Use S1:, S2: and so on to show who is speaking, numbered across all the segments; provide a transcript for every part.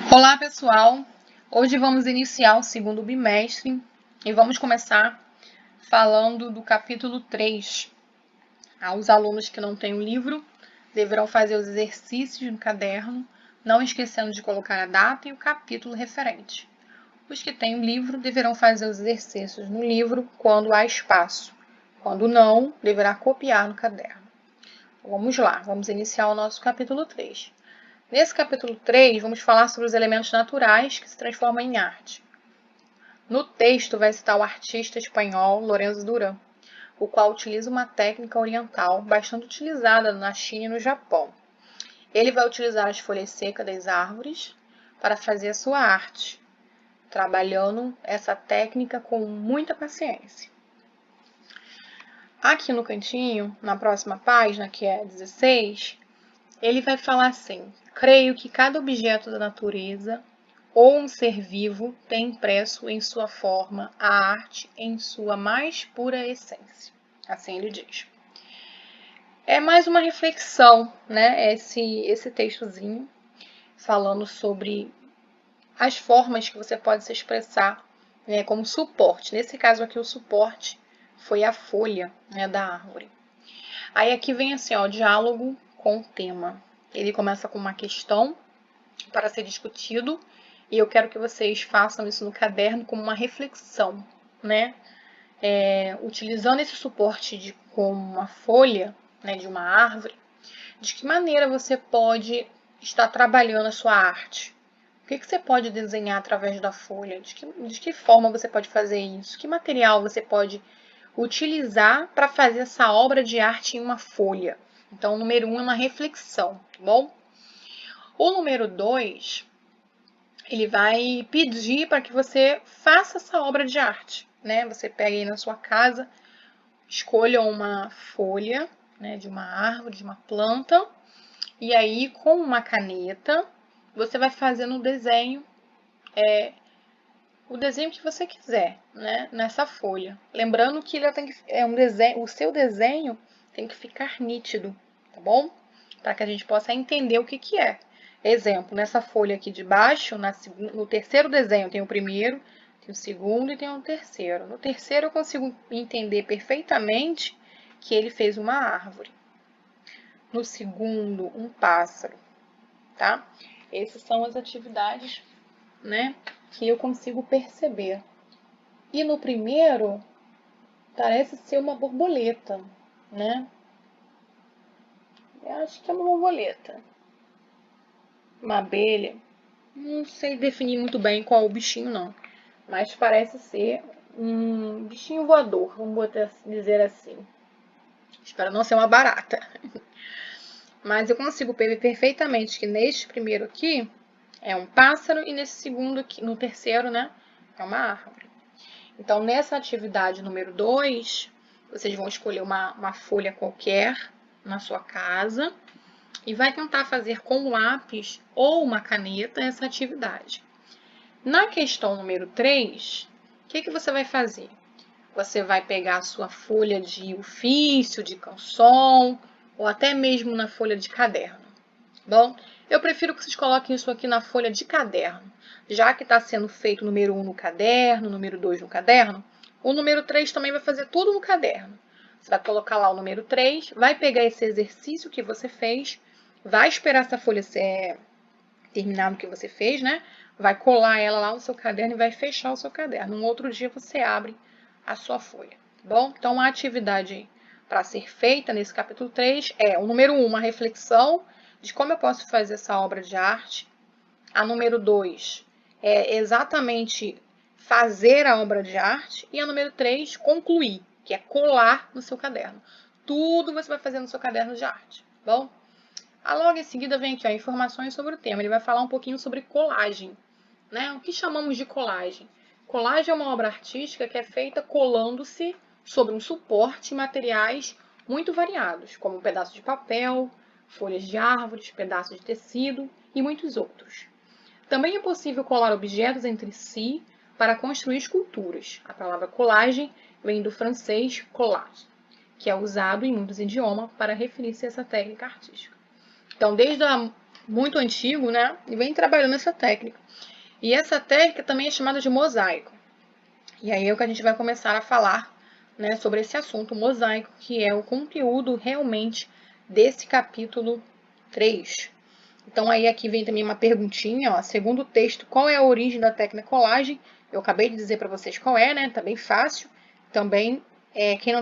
S1: Olá, pessoal! Hoje vamos iniciar o segundo bimestre e vamos começar falando do capítulo 3. Os alunos que não têm o livro deverão fazer os exercícios no caderno, não esquecendo de colocar a data e o capítulo referente. Os que têm o livro deverão fazer os exercícios no livro quando há espaço. Quando não, deverá copiar no caderno. Vamos lá, vamos iniciar o nosso capítulo 3. Nesse capítulo 3, vamos falar sobre os elementos naturais que se transformam em arte. No texto vai citar o artista espanhol Lorenzo Duran, o qual utiliza uma técnica oriental bastante utilizada na China e no Japão. Ele vai utilizar as folhas secas das árvores para fazer a sua arte, trabalhando essa técnica com muita paciência. Aqui no cantinho, na próxima página, que é 16, ele vai falar assim: creio que cada objeto da natureza ou um ser vivo tem impresso em sua forma a arte em sua mais pura essência. Assim ele diz. É mais uma reflexão, né? Esse textozinho falando sobre as formas que você pode se expressar, né, como suporte. Nesse caso aqui, o suporte foi a folha, né, da árvore. Aí aqui vem assim, ó, diálogo com o tema. Ele começa com uma questão para ser discutido e eu quero que vocês façam isso no caderno como uma reflexão, né? Utilizando esse suporte com uma folha, né, de uma árvore, de que maneira você pode estar trabalhando a sua arte? O que você pode desenhar através da folha? De que forma você pode fazer isso? Que material você pode utilizar para fazer essa obra de arte em uma folha? Então, o número 1 é uma reflexão, tá bom? O número 2, ele vai pedir para que você faça essa obra de arte, né? Você pega aí na sua casa, escolha uma folha, né, de uma árvore, de uma planta, e aí com uma caneta você vai fazendo o desenho que você quiser, né, nessa folha. Lembrando que ele o seu desenho tem que ficar nítido, tá bom? Para que a gente possa entender o que é. Exemplo, nessa folha aqui de baixo, no terceiro desenho tem o primeiro, tem o segundo e tem o terceiro. No terceiro eu consigo entender perfeitamente que ele fez uma árvore. No segundo, um pássaro, tá? Essas são as atividades, né, que eu consigo perceber. E no primeiro, parece ser uma borboleta, né? Eu acho que é uma borboleta. Uma abelha. Não sei definir muito bem qual é o bichinho, não. Mas parece ser um bichinho voador, vamos dizer assim. Espero não ser uma barata. Mas eu consigo ver perfeitamente que neste primeiro aqui é um pássaro e nesse segundo aqui, no terceiro, né, é uma árvore. Então, nessa atividade número 2, vocês vão escolher uma folha qualquer na sua casa e vai tentar fazer com lápis ou uma caneta essa atividade. Na questão número 3, o que você vai fazer? Você vai pegar a sua folha de ofício, de canção, ou até mesmo na folha de caderno. Bom, eu prefiro que vocês coloquem isso aqui na folha de caderno. Já que está sendo feito o número 1 no caderno, o número 2 no caderno, o número 3 também vai fazer tudo no caderno. Você vai colocar lá o número 3, vai pegar esse exercício que você fez, vai esperar essa folha ser terminado o que você fez, né? Vai colar ela lá no seu caderno e vai fechar o seu caderno. Um outro dia você abre a sua folha, tá bom? Então, a atividade para ser feita nesse capítulo 3 é o número 1, uma reflexão de como eu posso fazer essa obra de arte. A número 2 é exatamente fazer a obra de arte. E a número 3, concluir, que é colar no seu caderno. Tudo você vai fazer no seu caderno de arte, tá bom? Logo em seguida vem aqui, ó, informações sobre o tema. Ele vai falar um pouquinho sobre colagem, né? O que chamamos de colagem? Colagem é uma obra artística que é feita colando-se sobre um suporte e materiais muito variados, como um pedaço de papel, folhas de árvores, pedaços de tecido e muitos outros. Também é possível colar objetos entre si para construir esculturas. A palavra colagem vem do francês collage, que é usado em muitos idiomas para referir-se a essa técnica artística. Então, desde muito antigo, né? E vem trabalhando essa técnica. E essa técnica também é chamada de mosaico. E aí é o que a gente vai começar a falar, né, sobre esse assunto mosaico, que é o conteúdo realmente desse capítulo 3. Então aí aqui vem também uma perguntinha, ó, segundo o texto, qual é a origem da técnica colagem? Eu acabei de dizer para vocês qual é, né? Tá bem fácil. Também quem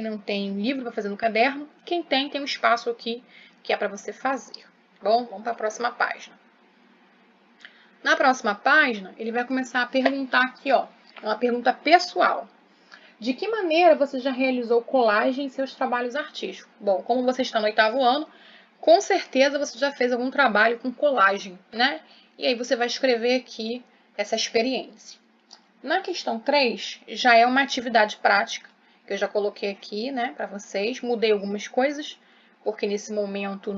S1: não tem livro para fazer no caderno, quem tem um espaço aqui que é para você fazer. Bom, vamos para a próxima página. Na próxima página, ele vai começar a perguntar aqui, ó, uma pergunta pessoal. De que maneira você já realizou colagem em seus trabalhos artísticos? Bom, como você está no 8º ano, com certeza você já fez algum trabalho com colagem, né? E aí você vai escrever aqui essa experiência. Na questão 3, já é uma atividade prática, que eu já coloquei aqui, né, para vocês. Mudei algumas coisas, porque nesse momento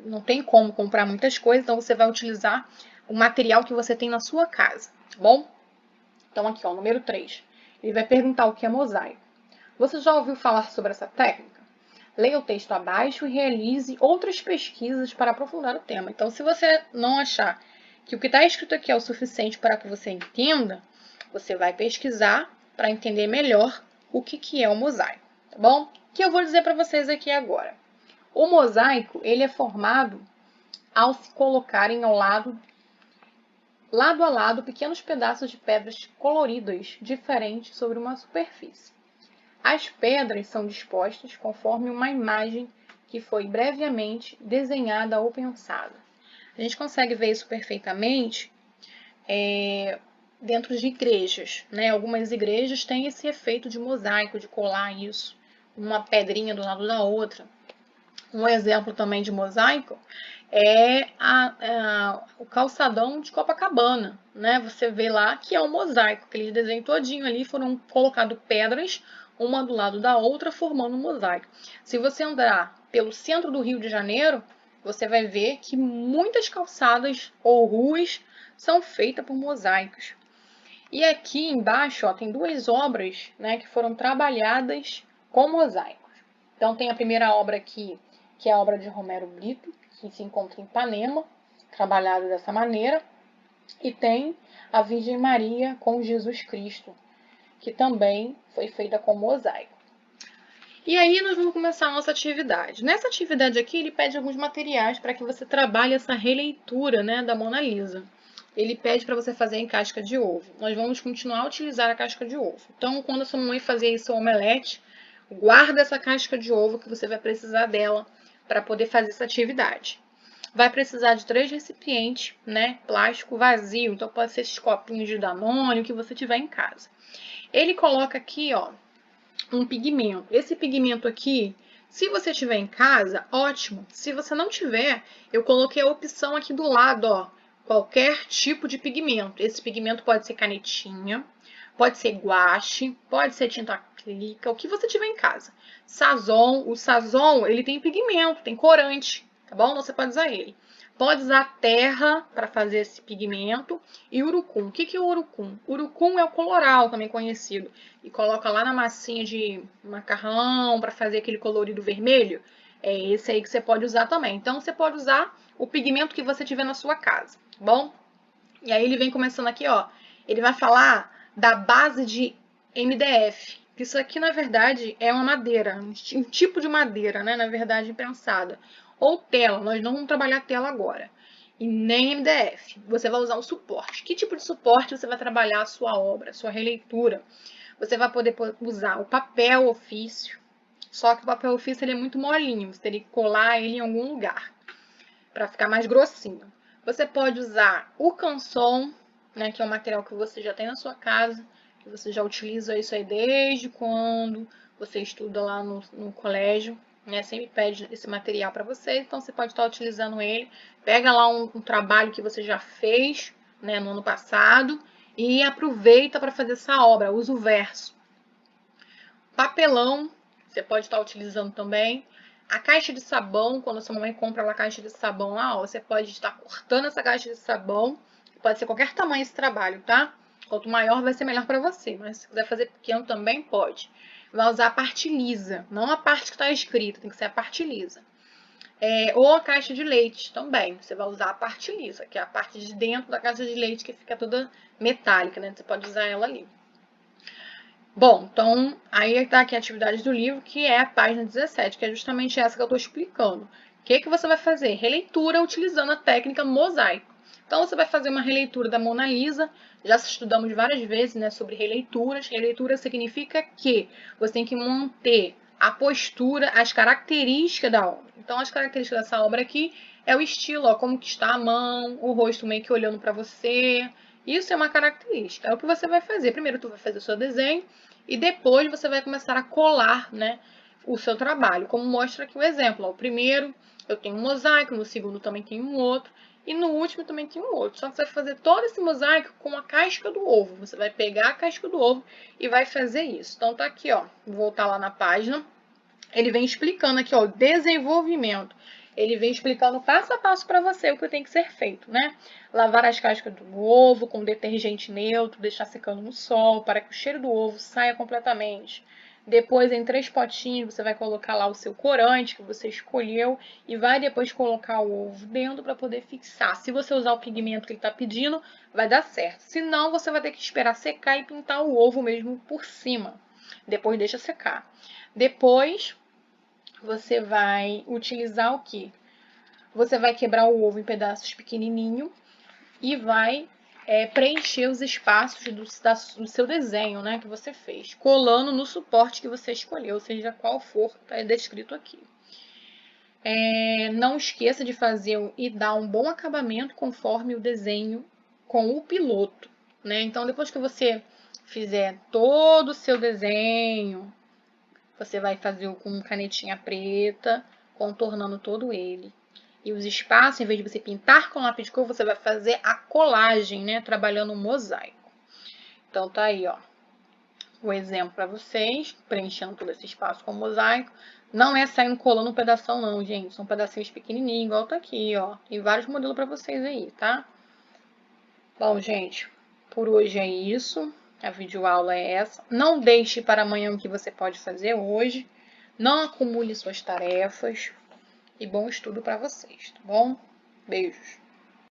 S1: não tem como comprar muitas coisas, então você vai utilizar o material que você tem na sua casa, tá bom? Então aqui, ó, número 3. Ele vai perguntar o que é mosaico. Você já ouviu falar sobre essa técnica? Leia o texto abaixo e realize outras pesquisas para aprofundar o tema. Então, se você não achar que o que está escrito aqui é o suficiente para que você entenda, você vai pesquisar para entender melhor o que é o mosaico, tá bom? Que eu vou dizer para vocês aqui agora. O mosaico, ele é formado ao se colocarem lado a lado, pequenos pedaços de pedras coloridas diferentes sobre uma superfície. As pedras são dispostas conforme uma imagem que foi brevemente desenhada ou pensada. A gente consegue ver isso perfeitamente dentro de igrejas, né? Algumas igrejas têm esse efeito de mosaico, de colar isso, uma pedrinha do lado da outra. Um exemplo também de mosaico é o calçadão de Copacabana, né? Você vê lá que é um mosaico, aquele desenho todinho ali foram colocadas pedras uma do lado da outra, formando um mosaico. Se você andar pelo centro do Rio de Janeiro, você vai ver que muitas calçadas ou ruas são feitas por mosaicos. E aqui embaixo, ó, tem duas obras, né, que foram trabalhadas com mosaicos. Então tem a primeira obra aqui, que é a obra de Romero Brito, que se encontra em Ipanema, trabalhada dessa maneira. E tem a Virgem Maria com Jesus Cristo, que também foi feita com mosaico. E aí nós vamos começar a nossa atividade. Nessa atividade aqui, ele pede alguns materiais para que você trabalhe essa releitura, né, da Mona Lisa. Ele pede para você fazer em casca de ovo. Nós vamos continuar a utilizar a casca de ovo. Então, quando a sua mãe fazer aí seu omelete, guarda essa casca de ovo que você vai precisar dela para poder fazer essa atividade. Vai precisar de 3 recipientes, né, plástico vazio. Então, pode ser esses copinhos de Danone, o que você tiver em casa. Ele coloca aqui, ó, um pigmento. Esse pigmento aqui, se você tiver em casa, ótimo. Se você não tiver, eu coloquei a opção aqui do lado, ó, qualquer tipo de pigmento. Esse pigmento pode ser canetinha, pode ser guache, pode ser tinta acrílica, o que você tiver em casa. Sazon, o Sazon, ele tem pigmento, tem corante, tá bom? Então você pode usar ele. Pode usar terra para fazer esse pigmento e urucum. O que é o urucum? Urucum é o coloral, também conhecido. E coloca lá na massinha de macarrão para fazer aquele colorido vermelho. É esse aí que você pode usar também. Então, você pode usar o pigmento que você tiver na sua casa, tá bom? E aí ele vem começando aqui, ó. Ele vai falar da base de MDF. Isso aqui, na verdade, é uma madeira, um tipo de madeira, né? Na verdade, pensada. Ou tela, nós não vamos trabalhar tela agora. E nem MDF. Você vai usar um suporte. Que tipo de suporte você vai trabalhar a sua obra, a sua releitura? Você vai poder usar o papel ofício. Só que o papel ofício ele é muito molinho. Você teria que colar ele em algum lugar para ficar mais grossinho. Você pode usar o canson, né, que é um material que você já tem na sua casa, que você já utiliza isso aí desde quando você estuda lá no colégio, né, sempre pede esse material para você, então você pode estar utilizando ele. Pega lá um trabalho que você já fez, né, no ano passado e aproveita para fazer essa obra, usa o verso. Papelão, você pode estar utilizando também. A caixa de sabão, quando a sua mamãe compra uma caixa de sabão lá, ó, você pode estar cortando essa caixa de sabão. Pode ser qualquer tamanho esse trabalho, tá? Quanto maior vai ser melhor para você, mas se quiser fazer pequeno também pode. Vai usar a parte lisa, não a parte que está escrita, tem que ser a parte lisa. Ou a caixa de leite também. Você vai usar a parte lisa, que é a parte de dentro da caixa de leite que fica toda metálica, né? Você pode usar ela ali. Bom, então aí está aqui a atividade do livro, que é a página 17, que é justamente essa que eu estou explicando. O que que você vai fazer? Releitura utilizando a técnica mosaico. Então você vai fazer uma releitura da Mona Lisa. Já estudamos várias vezes, né, sobre releituras. Releitura significa que você tem que manter a postura, as características da obra. Então as características dessa obra aqui é o estilo, ó, como que está a mão, o rosto meio que olhando para você. Isso é uma característica. É o que você vai fazer. Primeiro tu vai fazer o seu desenho e depois você vai começar a colar, né, o seu trabalho. Como mostra aqui o exemplo. Ó, o primeiro eu tenho um mosaico, no segundo também tem um outro. E no último também tem um outro. Só que você vai fazer todo esse mosaico com a casca do ovo. Você vai pegar a casca do ovo e vai fazer isso. Então tá aqui, ó. Vou voltar lá na página. Ele vem explicando aqui, ó, o desenvolvimento. Ele vem explicando passo a passo para você o que tem que ser feito, né? Lavar as cascas do ovo com detergente neutro, deixar secando no sol para que o cheiro do ovo saia completamente. Depois, em 3 potinhos, você vai colocar lá o seu corante que você escolheu e vai depois colocar o ovo dentro para poder fixar. Se você usar o pigmento que ele está pedindo, vai dar certo. Se não, você vai ter que esperar secar e pintar o ovo mesmo por cima. Depois deixa secar. Depois, você vai utilizar o quê? Você vai quebrar o ovo em pedaços pequenininhos e vai preencher os espaços do seu desenho, né, que você fez, colando no suporte que você escolheu, seja qual for, está descrito aqui. Não esqueça de fazer e dar um bom acabamento conforme o desenho com o piloto, né? Então, depois que você fizer todo o seu desenho, você vai fazer com canetinha preta, contornando todo ele. E os espaços, em vez de você pintar com lápis de cor, você vai fazer a colagem, né? Trabalhando um mosaico. Então, tá aí, ó. O exemplo para vocês, preenchendo todo esse espaço com mosaico. Não é saindo colando um pedação, não, gente. São pedacinhos pequenininhos, igual tá aqui, ó. Tem vários modelos para vocês aí, tá? Bom, gente, por hoje é isso. A videoaula é essa. Não deixe para amanhã o que você pode fazer hoje. Não acumule suas tarefas. E bom estudo para vocês, tá bom? Beijos.